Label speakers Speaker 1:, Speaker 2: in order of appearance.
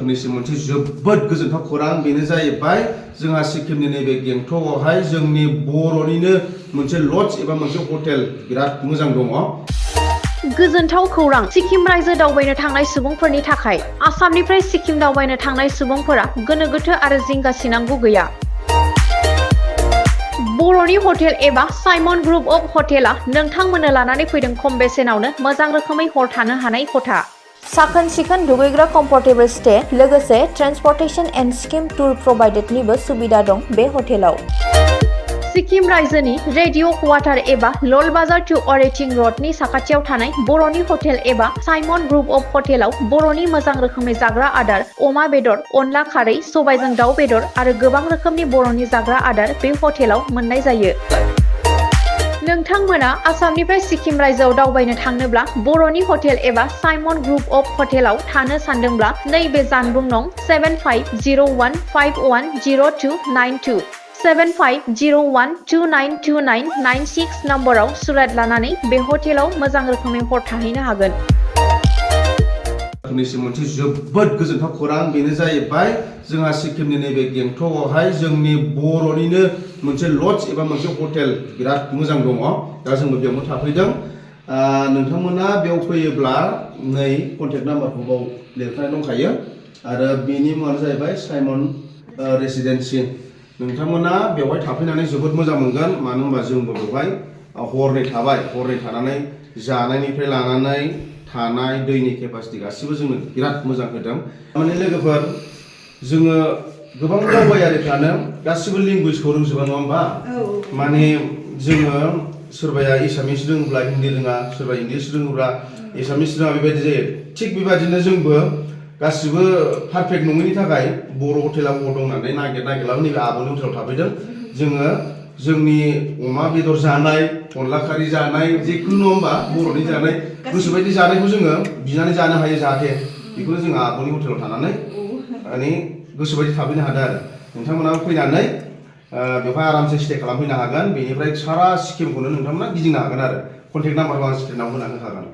Speaker 1: नोंथांनिसिम मोनसे जोबोद गोजोनथाव खौरां बेनो जाहैबाय जोंहा सिक्किमनि नैबे गेंटकआवहाय जोंनि बर'निनो मोनसे लज एबा मोनसे हटेल बिराद मोजां दङ।
Speaker 2: गोजोनथाव खौरां सिक्किम रायजो दावबायनो थांनाय सुबुंफोरनि थाखाय आसामनिफ्राय सिक्किम दावबायनो थांनाय सुबुंफोरा गोनो गोथो आरो जिंगा सिनांगौ गैया। बर'नि हटेल एबा साइमन ग्रुप अफ हटेला नोंथांमोननो लानानै फैदों खम बेसेनावनो मोजां रोखोमै हर थानो हानाय खथा, साखोन सिखोन दुगैग्रा कम्फर्टेबल स्टे, लोगोसे ट्रेन्सपर्टेशन एन्ड स्किम टुर प्रभाइडेडनिबो सुबिदा दं बे हटेलाव। सिक्किम रायजोनि रेडिअ क्वार्टार एबा लल बाजार टु अरेटिं रडनि साखाथियाव थानाय बर'नि हटेल एबा साइमन ग्रुप अफ हटेलाव बर'नि मोजां रोखोमै जाग्रा आदार, अमा बेदर, अनला खारै, सबायजों दाउ बेदर आरो गोबां रोखोमनि बर'नि जाग्रा आदार बे हटेलाव मोननाय जायो। नोंथांमोना आसामनिफ्राय सिक्किम रायजोआव दावबायनो थांनोब्ला बर'नि हटेल एबा साइमन ग्रुप अफ हटेलाव थानो सानदोंब्ला नैबे जानबुं नं 7501510292 7501292996 नम्बराव सुलाद लानानै बे हटेलाव मोजां रोखोमै हर थाहैनो हागोन।
Speaker 1: नोंथांनिसिम मोनसे जोबोद गोजोनथाव खौरां बेनो जाहैबाय जोंहा सिक्किमनि नैबे गेंटकआवहाय जोंनि बर'निनो मोनसे लज एबा मोनसे हटेल बिराद मोजां दङ। दा जोंबो बेयावनो थाफैदों। नोंथांमोना बेयाव फैयोब्ला नै कन्टेक्ट नाम्बारखौ बाव लिरखानाय दंखायो आरो बेनि मुङानो जाहैबाय साइमन रेसिडेन्सि। नोंथांमोना बेवहाय थाफैनानै जोबोद मोजां मोनगोन, मानो होनबा जोंबो बेवहाय हरनै थाबाय। हरनै थानानै जानायनिफ्राय लानानै थानाय दैनि केपासिटि गासिबो जोंनो बिराद मोजां होदों। माने लोगोफोर जोङो गोबां दावबायारिफ्रानो गासिबो लेंगुवेजखौ रोंजोबा नङा होमबा? माने जोङो सोरबाया एसामिस रोङोब्ला हिन्दी रोङा, सोरबा इंलिस रोङोब्ला एसामिस रोङा, बेबायदि जायो। थिग बेबायदिनो जोंबो गासिबो पारफेक्ट नङैनि थाखाय बर' हटेला बबाव दं होननानै नागिरलाबो नैबे आब'नि हटेलाव थाफैदों। जोङो जोंनि अमा बेदर जानाय, अनला खारै जानाय, जिखुनु नङा होमबा बर'नि जानाय गोसोबायदि जानायखौ जोङो बिनानै जानो हायो जाहाथे। बेखौनो जोङो आब'नि हटेलाव थानानै माने गोसोबायदि थाफैनो हादों आरो। नोंथांमोनाबो फैनानै बेवहाय आरामसे स्टे खालामफैनो हागोन। बेनिफ्राय सारा सिक्किमखौनो नोंथांमोना गिदिंनो हागोन आरो। कन्टेक्ट नाम्बारखौ आं स्क्रिनाव होना होखागोन।